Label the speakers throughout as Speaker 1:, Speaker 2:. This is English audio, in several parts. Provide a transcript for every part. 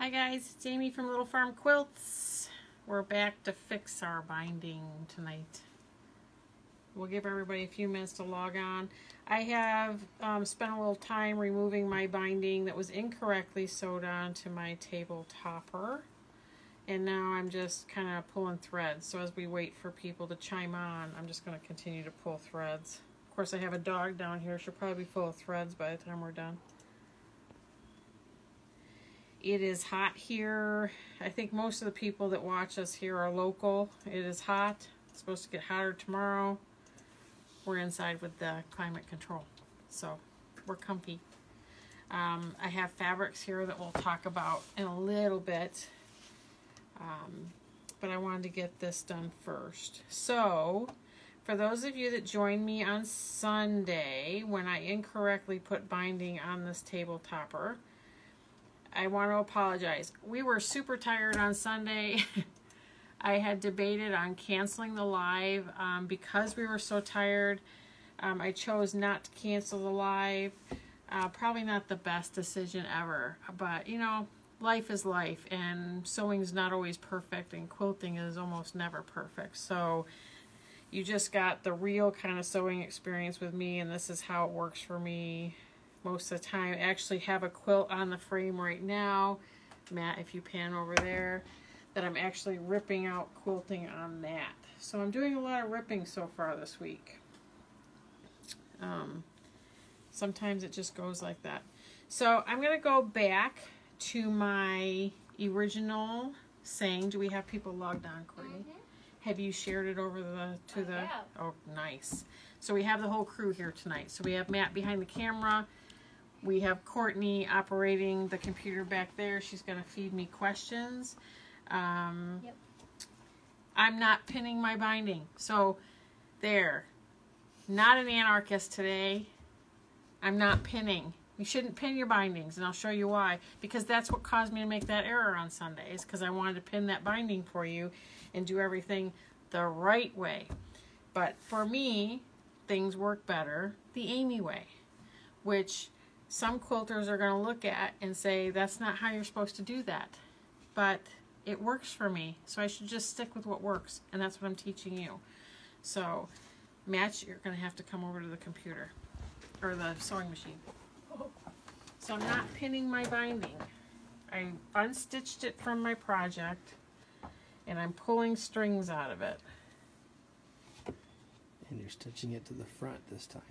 Speaker 1: Hi guys, it's Amy from Little Farm Quilts. We're back to fix our binding tonight. We'll give everybody a few minutes to log on. I have spent a little time removing my binding that was incorrectly sewed onto my table topper. And now I'm just kind of pulling threads. So as we wait for people to chime on, I'm just going to continue to pull threads. Of course, I have a dog down here. She'll probably be full of threads by the time we're done. It is hot here. I think most of the people that watch us here are local. It is hot. It's supposed to get hotter tomorrow. We're inside with the climate control, so we're comfy. I have fabrics here that we'll talk about in a little bit, but I wanted to get this done first. So, for those of you that joined me on Sunday when I incorrectly put binding on this table topper, I want to apologize. We were super tired on Sunday. I had debated on canceling the live because we were so tired. I chose not to cancel the live. Probably not the best decision ever, but you know, life is life, and sewing's not always perfect, and quilting is almost never perfect. So you just got the real kind of sewing experience with me, and this is how it works for me most of the time. I actually have a quilt on the frame right now, Matt, if you pan over there, that I'm actually ripping out quilting on that. So I'm doing a lot of ripping so far this week. Sometimes it just goes like that. So I'm going to go back to my original saying. Do we have people logged on, Courtney? Mm-hmm. Have you shared it over Oh, nice. So we have the whole crew here tonight. So we have Matt behind the camera. We have Courtney operating the computer back there. She's going to feed me questions. Yep. I'm not pinning my binding. So there. Not an anarchist today. I'm not pinning. You shouldn't pin your bindings, and I'll show you why. Because that's what caused me to make that error on Sundays, because I wanted to pin that binding for you and do everything the right way. But for me, things work better the Amy way, which some quilters are going to look at and say, that's not how you're supposed to do that. But it works for me, so I should just stick with what works, and that's what I'm teaching you. So, Matt, you're going to have to come over to the computer, or the sewing machine. So I'm not pinning my binding. I unstitched it from my project, and I'm pulling strings out of it.
Speaker 2: And you're stitching it to the front this time.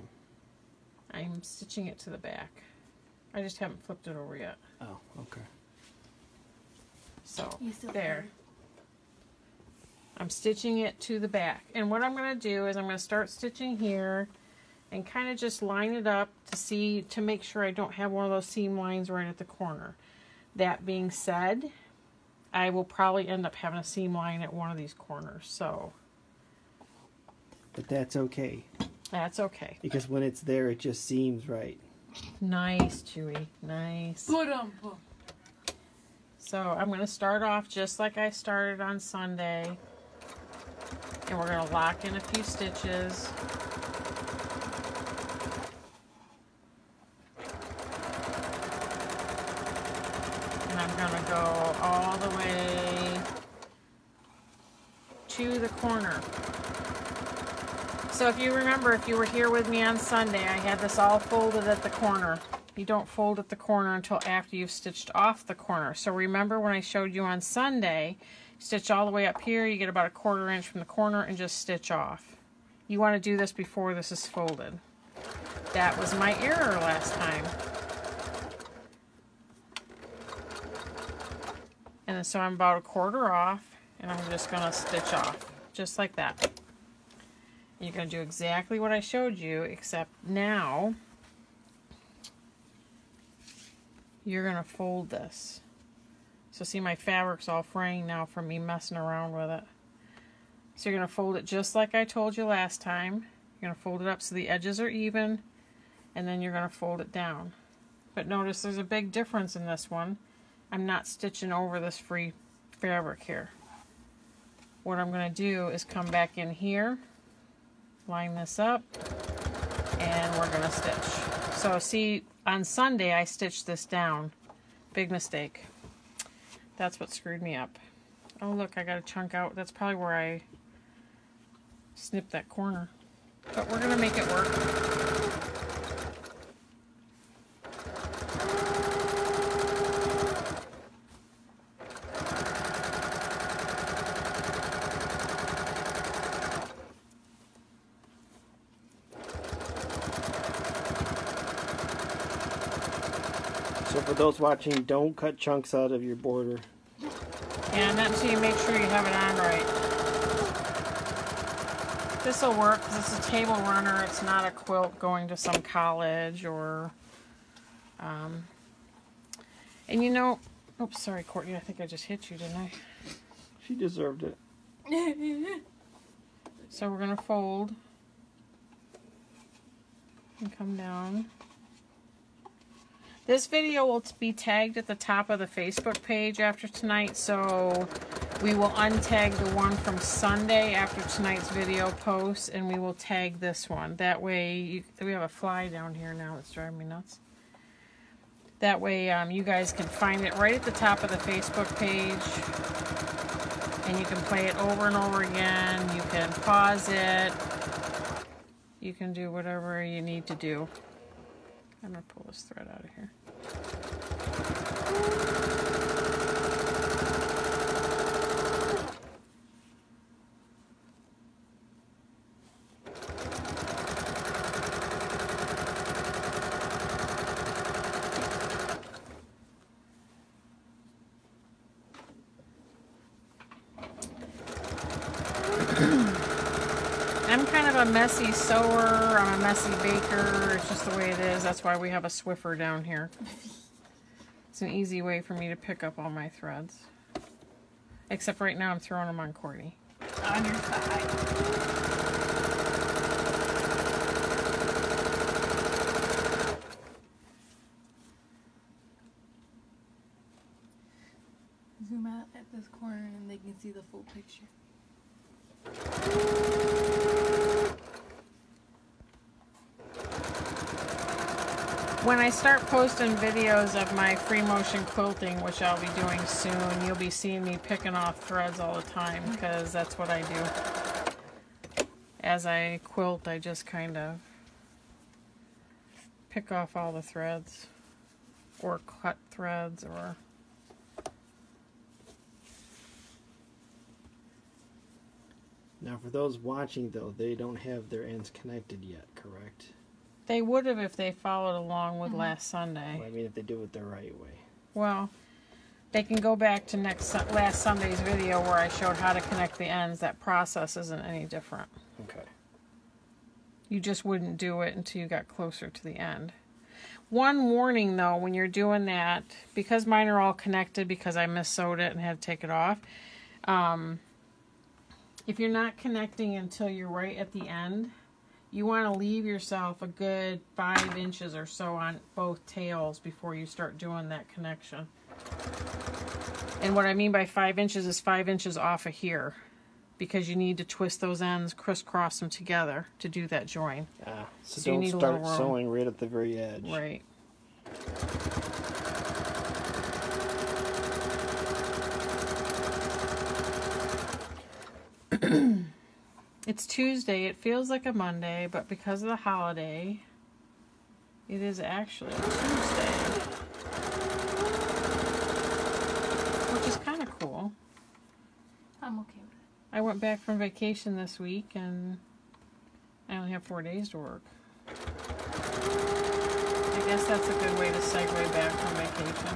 Speaker 1: I'm stitching it to the back. I just haven't flipped it over yet.
Speaker 2: Oh, okay.
Speaker 1: So, there. I'm stitching it to the back. And what I'm going to do is I'm going to start stitching here and kind of just line it up to make sure I don't have one of those seam lines right at the corner. That being said, I will probably end up having a seam line at one of these corners. So,
Speaker 2: but that's okay.
Speaker 1: That's okay.
Speaker 2: Because when it's there, it just seems right.
Speaker 1: Nice, Chewy. Nice. So I'm going to start off just like I started on Sunday. And we're going to lock in a few stitches. And I'm going to go all the way to the corner. So if you remember, if you were here with me on Sunday, I had this all folded at the corner. You don't fold at the corner until after you've stitched off the corner. So remember when I showed you on Sunday, stitch all the way up here, you get about 1/4 inch from the corner and just stitch off. You want to do this before this is folded. That was my error last time. And then, so I'm about 1/4 off, and I'm just going to stitch off, just like that. You're going to do exactly what I showed you, except now you're going to fold this. So see, my fabric's all fraying now from me messing around with it. So you're going to fold it just like I told you last time. You're going to fold it up so the edges are even, and then you're going to fold it down. But notice there's a big difference in this one. I'm not stitching over this free fabric here. What I'm going to do is come back in here, line this up, and we're going to stitch. So see, on Sunday I stitched this down. Big mistake. That's what screwed me up. Oh, look, I got a chunk out. That's probably where I snipped that corner. But we're going to make it work.
Speaker 2: So for those watching, don't cut chunks out of your border.
Speaker 1: Yeah, not until you make sure you have it on right. This will work because it's a table runner. It's not a quilt going to some college or... and you know... Oops, sorry, Courtney. I think I just hit you, didn't I?
Speaker 2: She deserved it.
Speaker 1: So we're going to fold and come down. This video will be tagged at the top of the Facebook page after tonight, so we will untag the one from Sunday after tonight's video post, and we will tag this one. That way, we have a fly down here now that's driving me nuts. That way, you guys can find it right at the top of the Facebook page, and you can play it over and over again. You can pause it. You can do whatever you need to do. I'm going to pull this thread out of here. I'm kind of a messy sewer, I'm a messy baker, it's just the way it is. That's why we have a Swiffer down here. It's an easy way for me to pick up all my threads. Except right now I'm throwing them on Courtney.
Speaker 3: On your side. Zoom out at this corner and they can see the full picture.
Speaker 1: When I start posting videos of my free motion quilting, which I'll be doing soon, you'll be seeing me picking off threads all the time because that's what I do. As I quilt, I just kind of pick off all the threads or cut threads or...
Speaker 2: Now for those watching though, they don't have their ends connected yet, correct?
Speaker 1: They would have if they followed along with last Sunday.
Speaker 2: Well, I mean if they do it the right way.
Speaker 1: Well, they can go back to last Sunday's video where I showed how to connect the ends. That process isn't any different.
Speaker 2: Okay.
Speaker 1: You just wouldn't do it until you got closer to the end. One warning though, when you're doing that, because mine are all connected because I mis-sewed it and had to take it off, if you're not connecting until you're right at the end, you want to leave yourself a good 5 inches or so on both tails before you start doing that connection. And what I mean by 5 inches is 5 inches off of here, because you need to twist those ends, crisscross them together to do that join.
Speaker 2: So don't start sewing right at the very edge.
Speaker 1: Right. It's Tuesday. It feels like a Monday, but because of the holiday, it is actually a Tuesday. Which is kind of cool.
Speaker 3: I'm okay with it.
Speaker 1: I went back from vacation this week, and I only have 4 days to work. I guess that's a good way to segue back from vacation.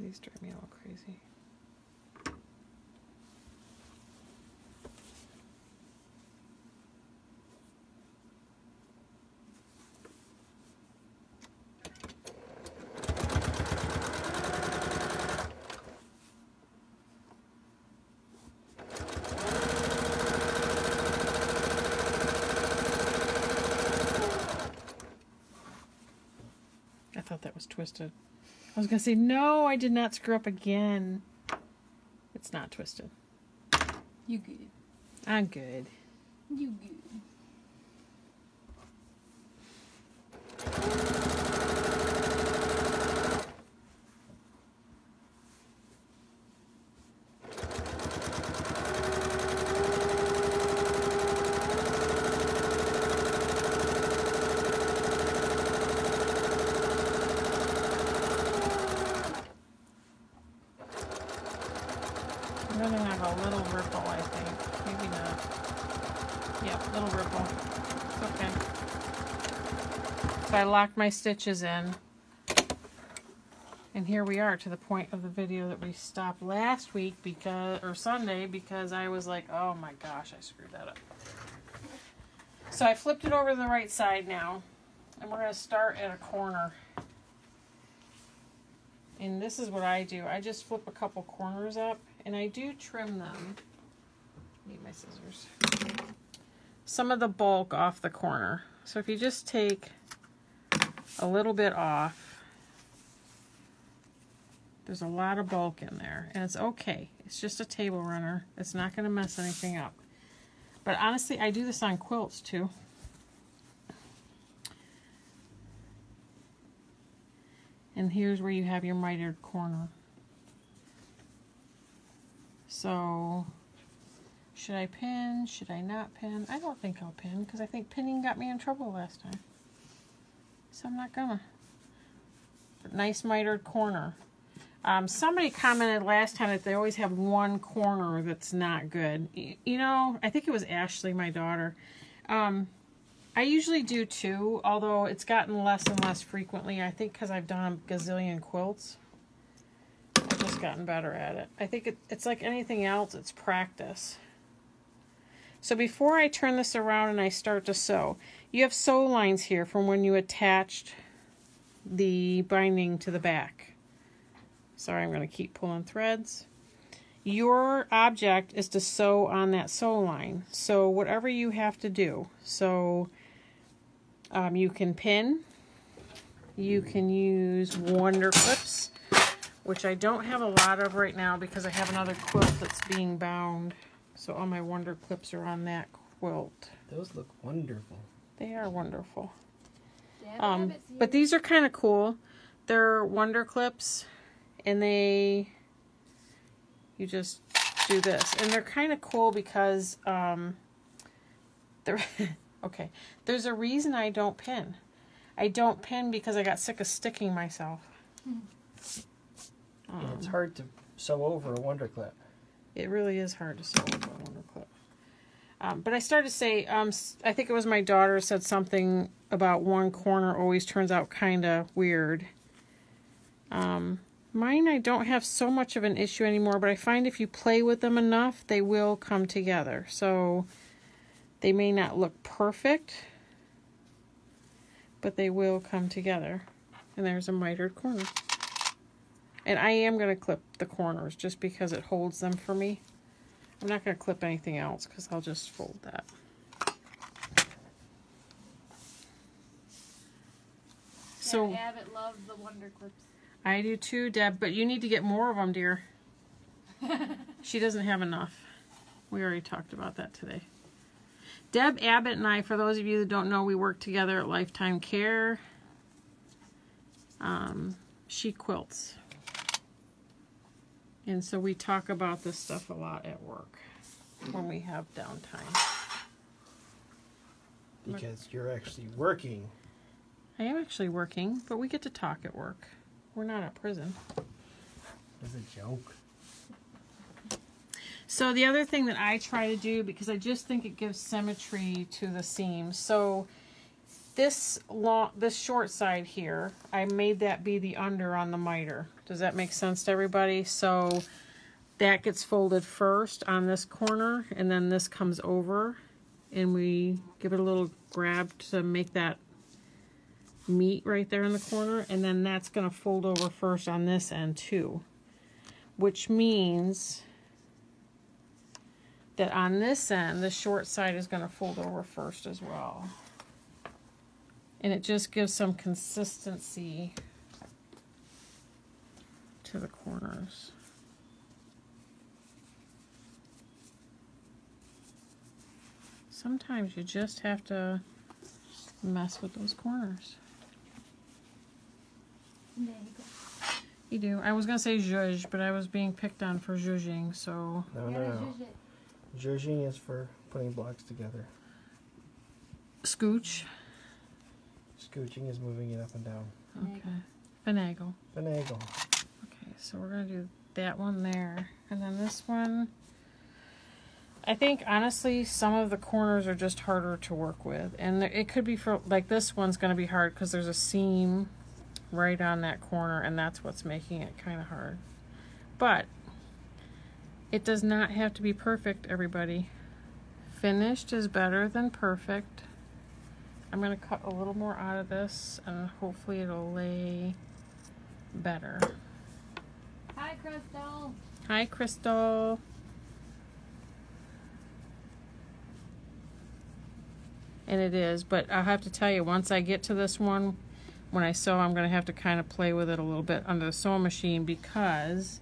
Speaker 1: These drive me a little crazy. I thought that was twisted. I was going to say, no, I did not screw up again. It's not twisted.
Speaker 3: You good.
Speaker 1: I'm good.
Speaker 3: You good.
Speaker 1: I'm gonna have a little ripple, I think. Maybe not. Yep, little ripple. It's okay. So I locked my stitches in. And here we are to the point of the video that we stopped last week or Sunday, because I was like, oh my gosh, I screwed that up. So I flipped it over to the right side now. And we're gonna start at a corner. And this is what I do. I just flip a couple corners up, and I do trim them. Need my scissors. Some of the bulk off the corner. So if you just take a little bit off, there's a lot of bulk in there, and it's okay. It's just a table runner. It's not going to mess anything up. But honestly, I do this on quilts too. And here's where you have your mitered corner. So, should I pin? Should I not pin? I don't think I'll pin, because I think pinning got me in trouble last time. So I'm not gonna. But nice mitered corner. Somebody commented last time that they always have one corner that's not good. You know, I think it was Ashley, my daughter. I usually do too, although it's gotten less and less frequently. I think because I've done a gazillion quilts. I've just gotten better at it. I think it's like anything else, it's practice. So before I turn this around and I start to sew, you have sew lines here from when you attached the binding to the back. Sorry, I'm going to keep pulling threads. Your object is to sew on that sew line. So whatever you have to do. So you can pin. You can use Wonder Clips, which I don't have a lot of right now because I have another quilt that's being bound. So all my Wonder Clips are on that quilt.
Speaker 2: Those look wonderful.
Speaker 1: They are wonderful.
Speaker 3: Dad,
Speaker 1: But these are kind of cool. They're Wonder Clips, and you just do this. And they're kind of cool because they're okay. There's a reason I don't pin. I don't pin because I got sick of sticking myself.
Speaker 2: And it's hard to sew over a Wonder Clip.
Speaker 1: It really is hard to sew with a Wonder Clip. But I started to say, I think it was my daughter said something about one corner always turns out kind of weird. Mine, I don't have so much of an issue anymore, but I find if you play with them enough, they will come together. So they may not look perfect, but they will come together. And there's a mitered corner. And I am going to clip the corners just because it holds them for me. I'm not going to clip anything else because I'll just fold that. So
Speaker 3: Abbott loved the Wonder Clips.
Speaker 1: I do too, Deb, but you need to get more of them, dear. She doesn't have enough. We already talked about that today. Deb Abbott and I, for those of you that don't know, we work together at Lifetime Care. She quilts. And so we talk about this stuff a lot at work when we have downtime.
Speaker 2: Because you're actually working.
Speaker 1: I am actually working, but we get to talk at work. We're not at prison.
Speaker 2: It's a joke.
Speaker 1: So the other thing that I try to do, because I just think it gives symmetry to the seams. So this short side here, I made that be the under on the miter. Does that make sense to everybody? So that gets folded first on this corner, and then this comes over, and we give it a little grab to make that meet right there in the corner, and then that's going to fold over first on this end too, which means that on this end the short side is going to fold over first as well, and it just gives some consistency to the corners. Sometimes you just have to mess with those corners.
Speaker 3: There you go.
Speaker 1: You do. I was going to say zhuzh, but I was being picked on for zhuzhing, so...
Speaker 2: No, no, no. Zhuzhing is for putting blocks together.
Speaker 1: Scooch.
Speaker 2: Scooching is moving it up and down.
Speaker 1: Okay. Finagle.
Speaker 2: Finagle.
Speaker 1: Okay, so we're going to do that one there. And then this one... I think, honestly, some of the corners are just harder to work with. And it could be for... Like, this one's going to be hard because there's a seam right on that corner, and that's what's making it kind of hard. But it does not have to be perfect, everybody. Finished is better than perfect. I'm going to cut a little more out of this, and hopefully it'll lay better.
Speaker 3: Hi, Crystal.
Speaker 1: Hi, Crystal. And it is, but I'll have to tell you, once I get to this one, when I sew, I'm going to have to kind of play with it a little bit under the sewing machine because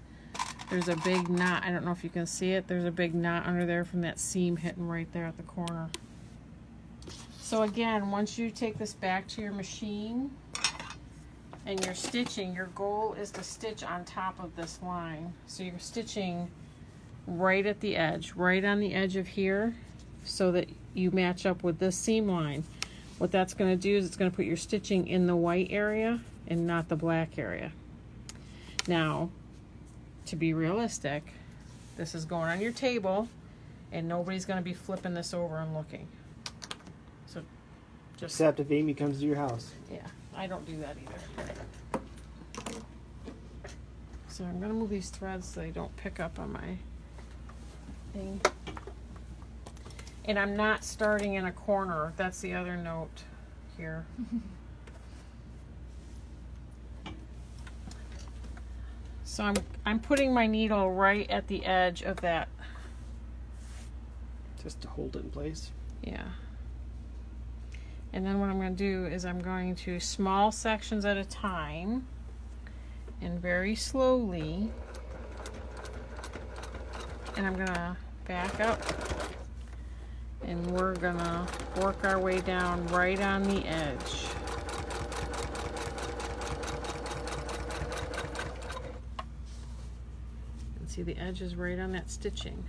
Speaker 1: there's a big knot. I don't know if you can see it. There's a big knot under there from that seam hitting right there at the corner. So again, once you take this back to your machine and you're stitching, your goal is to stitch on top of this line. So you're stitching right at the edge, right on the edge of here, so that you match up with this seam line. What that's going to do is it's going to put your stitching in the white area and not the black area. Now, to be realistic, this is going on your table and nobody's going to be flipping this over and looking. So just...
Speaker 2: Except if Amy comes to your house.
Speaker 1: Yeah, I don't do that either. So I'm going to move these threads so they don't pick up on my thing. And I'm not starting in a corner. That's the other note here. So I'm putting my needle right at the edge of that.
Speaker 2: Just to hold it in place.
Speaker 1: Yeah. And then what I'm going to do is I'm going to small sections at a time and very slowly. And I'm going to back up. And we're gonna work our way down right on the edge. And see, the edge is right on that stitching.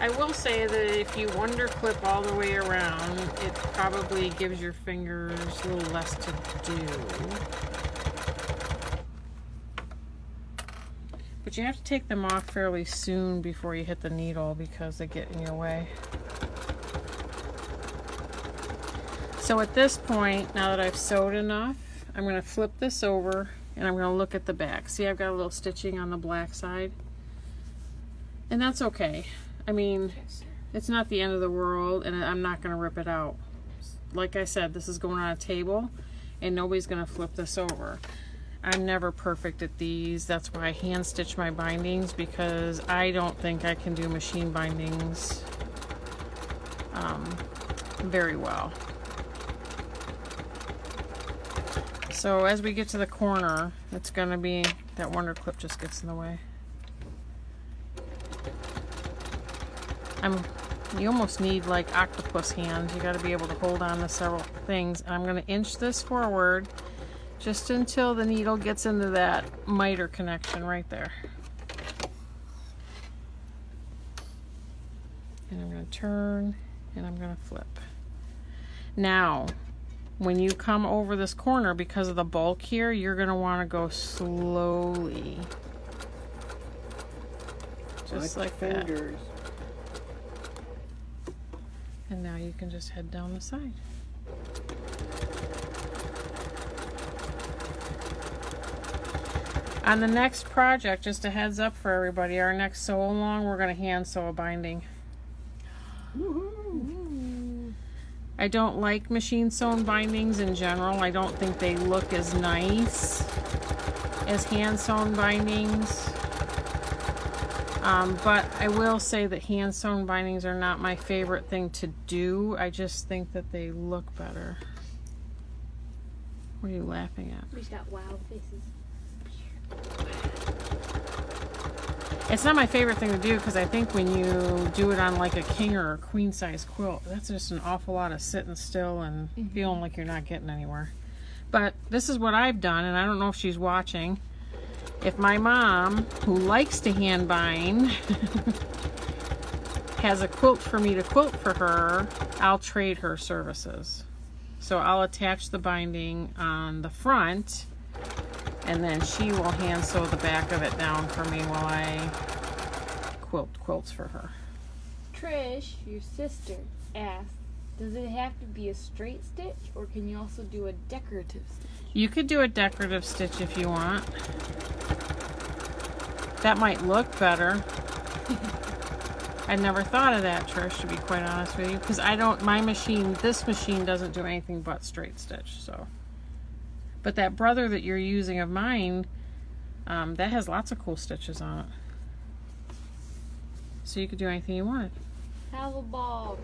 Speaker 1: I will say that if you wonder clip all the way around, it probably gives your fingers a little less to do. But you have to take them off fairly soon before you hit the needle because they get in your way. So at this point, now that I've sewed enough, I'm going to flip this over and I'm going to look at the back. See, I've got a little stitching on the black side. And that's okay. I mean, it's not the end of the world and I'm not going to rip it out. Like I said, this is going on a table and nobody's going to flip this over. I'm never perfect at these. That's why I hand stitch my bindings, because I don't think I can do machine bindings very well. So as we get to the corner, it's going to be that wonder clip just gets in the way. You almost need like octopus hands. You got to be able to hold on to several things. And I'm going to inch this forward just until the needle gets into that miter connection right there. And I'm going to turn and I'm going to flip. Now, when you come over this corner, because of the bulk here, you're going to want to go slowly. Just like that. And now you can just head down the side. On the next project, just a heads up for everybody, our next sew along, we're going to hand sew a binding.
Speaker 2: Woohoo!
Speaker 1: I don't like machine sewn bindings in general. I don't think they look as nice as hand sewn bindings. But I will say that hand sewn bindings are not my favorite thing to do. I just think that they look better. What are you laughing at?
Speaker 3: We just got wild faces.
Speaker 1: It's not my favorite thing to do because I think when you do it on like a king or a queen size quilt, that's just an awful lot of sitting still and feeling like you're not getting anywhere. But this is what I've done, and I don't know if she's watching. If my mom, who likes to hand bind, has a quilt for me to quilt for her, I'll trade her services. So I'll attach the binding on the front, and then she will hand sew the back of it down for me while I quilt quilts for her.
Speaker 3: Trish, your sister, asked, does it have to be a straight stitch, or can you also do a decorative stitch?
Speaker 1: You could do a decorative stitch if you want. That might look better. I never thought of that, Trish, to be quite honest with you, because this machine doesn't do anything but straight stitch, so. But that brother that you're using of mine, that has lots of cool stitches on it. So you could do anything you wanted.
Speaker 3: Have a ball.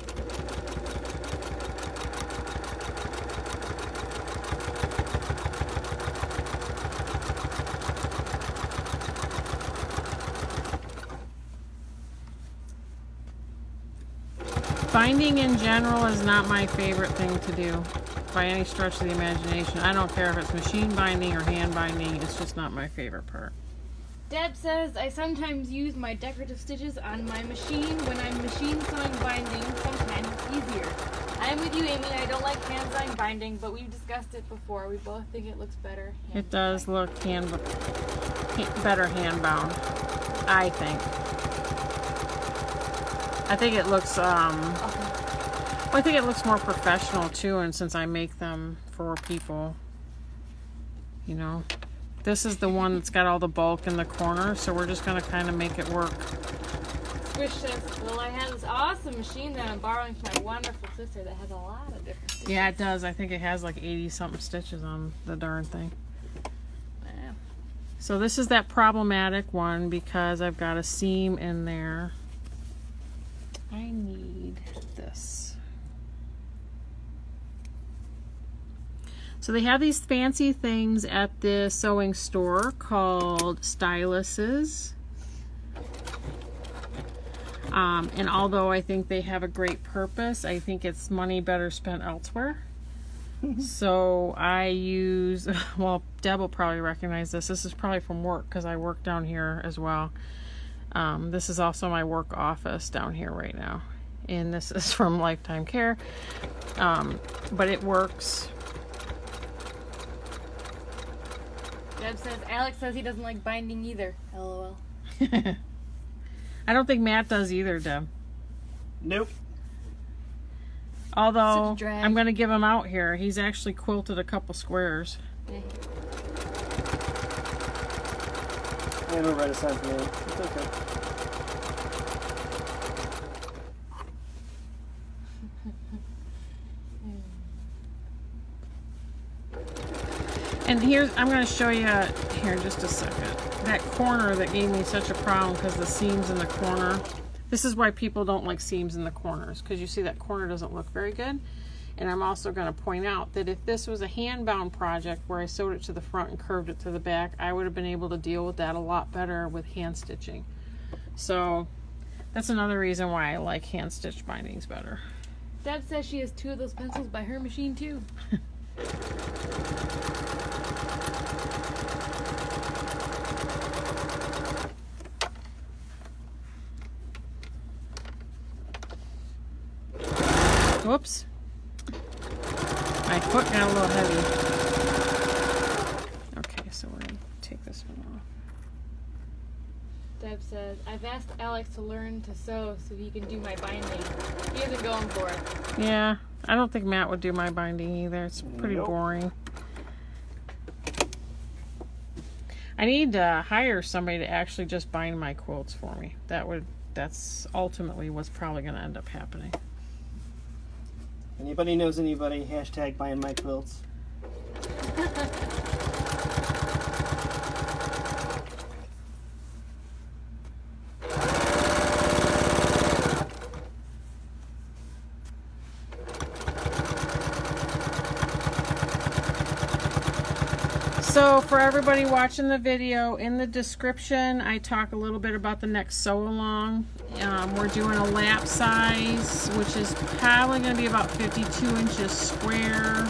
Speaker 1: Binding in general is not my favorite thing to do by any stretch of the imagination. I don't care if it's machine binding or hand binding, it's just not my favorite part.
Speaker 3: Deb says, I sometimes use my decorative stitches on my machine. When I'm machine sewing binding, sometimes it's easier. I'm with you, Amy. I don't like hand sewing binding, but we've discussed it before. We both think it looks better.
Speaker 1: It does look better hand bound, I think. I think it looks, I think it looks more professional too, and since I make them for people, you know. This is the one that's got all the bulk in the corner, so we're just going to kind of make it work.
Speaker 3: Squish says, well, I have this awesome machine that I'm borrowing from my wonderful sister that has a lot of different stitches.
Speaker 1: Yeah, it does. I think it has like 80-something stitches on the darn thing.
Speaker 3: Wow.
Speaker 1: So this is that problematic one because I've got a seam in there. I need this. So they have these fancy things at the sewing store called styluses. And although I think they have a great purpose, I think it's money better spent elsewhere. So I use, well, Deb will probably recognize this. This is probably from work because I work down here as well. This is also my work office down here right now. And this is from Lifetime Care. But it works.
Speaker 3: Deb says, Alex says he doesn't like binding either. LOL.
Speaker 1: I don't think Matt does either, Deb.
Speaker 2: Nope.
Speaker 1: Although,
Speaker 3: Such a drag.
Speaker 1: I'm going to give him out here. He's actually quilted a couple squares.
Speaker 3: Yeah.
Speaker 2: I'm a Renaissance man. It's okay.
Speaker 1: And here's, I'm going to show you here in just a second. That corner that gave me such a problem because the seams in the corner. This is why people don't like seams in the corners, because you see that corner doesn't look very good. And I'm also going to point out that if this was a hand-bound project where I sewed it to the front and curved it to the back, I would have been able to deal with that a lot better with hand stitching. So that's another reason why I like hand stitched bindings better.
Speaker 3: Deb says she has 2 of those pencils by her machine too.
Speaker 1: Whoops. My foot got a little heavy. Okay, so we're going to take this one off.
Speaker 3: Deb says, I've asked Alex to learn to sew so he can do my binding. He isn't going for it.
Speaker 1: Yeah, I don't think Matt would do my binding either. It's pretty
Speaker 2: Nope.
Speaker 1: boring. I need to hire somebody to actually just bind my quilts for me. That's ultimately what's probably going to end up happening.
Speaker 2: Anybody knows anybody, hashtag buying my quilts.
Speaker 1: So for everybody watching the video, in the description I talk a little bit about the next sew along. We're doing a lap size, which is probably going to be about 52 inches square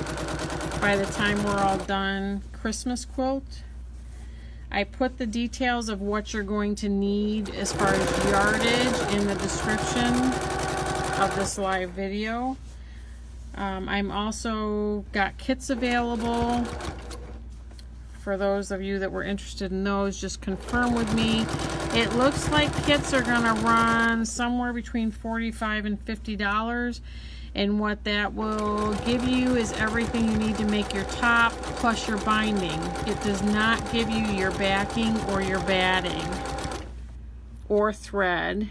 Speaker 1: by the time we're all done, Christmas quilt. I put the details of what you're going to need as far as yardage in the description of this live video. I'm also got kits available. For those of you that were interested in those, just confirm with me. It looks like kits are gonna run somewhere between $45 and $50. And what that will give you is everything you need to make your top plus your binding. It does not give you your backing or your batting or thread.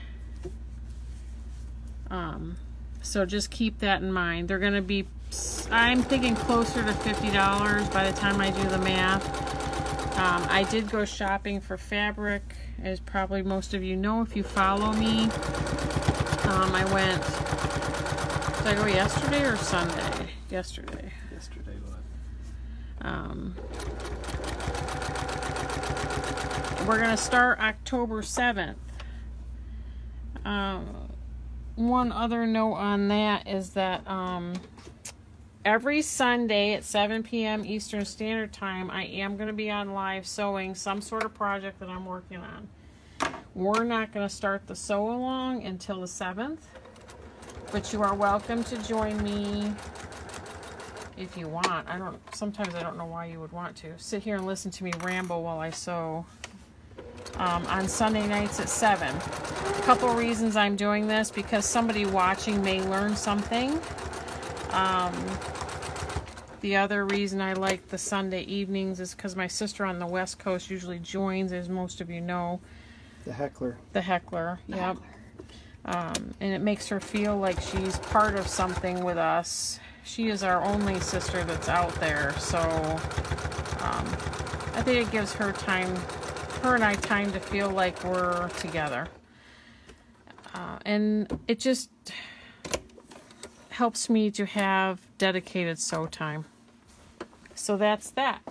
Speaker 1: So just keep that in mind. They're gonna be, I'm thinking closer to $50 by the time I do the math. I did go shopping for fabric, as probably most of you know if you follow me. I went, did I go yesterday or Sunday? Yesterday.
Speaker 2: Yesterday,
Speaker 1: We're gonna start October 7th. One other note on that is that every Sunday at 7 p.m. Eastern Standard Time, I am going to be on live sewing some sort of project that I'm working on. We're not going to start the sew along until the 7th, but you are welcome to join me if you want. Sometimes I don't know why you would want to. Sit here and listen to me ramble while I sew. On Sunday nights at 7. A couple reasons I'm doing this, because somebody watching may learn something. The other reason I like the Sunday evenings is because my sister on the West Coast usually joins, as most of you know.
Speaker 2: The heckler.
Speaker 1: The heckler, yep. And it makes her feel like she's part of something with us. She is our only sister that's out there, so I think it gives her time, her and I time to feel like we're together. And it just helps me to have dedicated sew time. So that's that.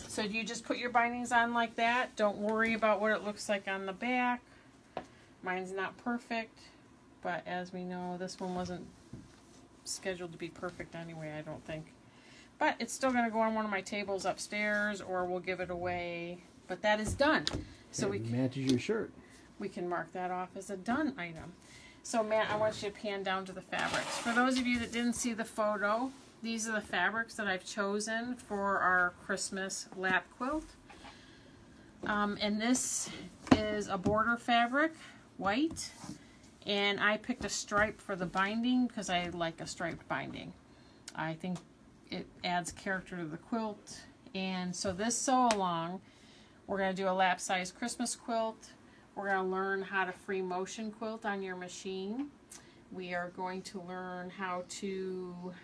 Speaker 1: So you just put your bindings on like that. Don't worry about what it looks like on the back. Mine's not perfect, but as we know, this one wasn't scheduled to be perfect anyway, I don't think. But it's still going to go on one of my tables upstairs, or we'll give it away. But that is done. So
Speaker 2: it matches your shirt.
Speaker 1: We can mark that off as a done item. So Matt, I want you to pan down to the fabrics. For those of you that didn't see the photo, these are the fabrics that I've chosen for our Christmas lap quilt. And this is a border fabric, white. And I picked a stripe for the binding because I like a striped binding. I think it adds character to the quilt. And so this sew along, we're going to do a lap size Christmas quilt. We're going to learn how to free motion quilt on your machine. We are going to learn how to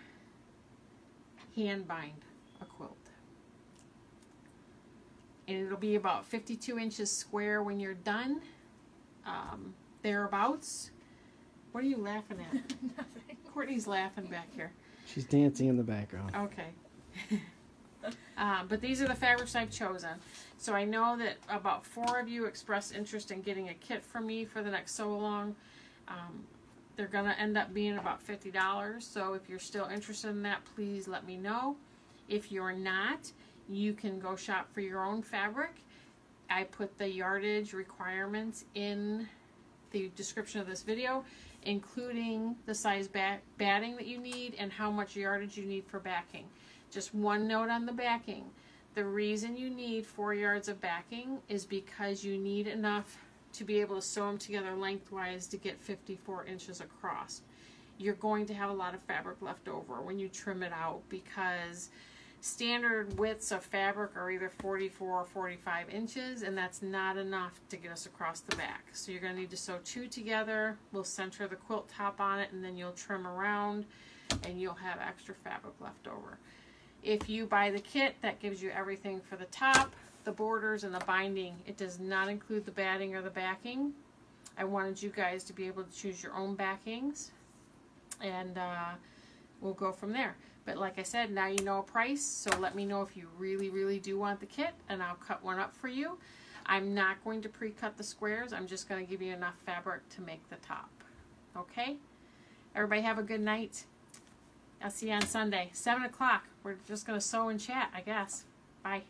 Speaker 1: hand bind a quilt. And it'll be about 52 inches square when you're done. Thereabouts. What are you laughing at?
Speaker 3: Nothing.
Speaker 1: Courtney's laughing back here.
Speaker 2: She's dancing in the background.
Speaker 1: Okay. But these are the fabrics I've chosen. So I know that about 4 of you expressed interest in getting a kit from me for the next sew along. They're going to end up being about $50. So if you're still interested in that, please let me know. If you're not, you can go shop for your own fabric. I put the yardage requirements in the description of this video, including the size batting that you need and how much yardage you need for backing. Just one note on the backing. The reason you need 4 yards of backing is because you need enough to be able to sew them together lengthwise to get 54 inches across. You're going to have a lot of fabric left over when you trim it out, because standard widths of fabric are either 44 or 45 inches, and that's not enough to get us across the back. So you're going to need to sew 2 together. We'll center the quilt top on it, and then you'll trim around, and you'll have extra fabric left over. If you buy the kit, that gives you everything for the top, the borders, and the binding. It does not include the batting or the backing. I wanted you guys to be able to choose your own backings, and we'll go from there. But like I said, now you know a price, so let me know if you really, really do want the kit, and I'll cut one up for you. I'm not going to pre-cut the squares. I'm just going to give you enough fabric to make the top. Okay? Everybody have a good night. I'll see you on Sunday, 7 o'clock. We're just going to sew and chat, I guess. Bye.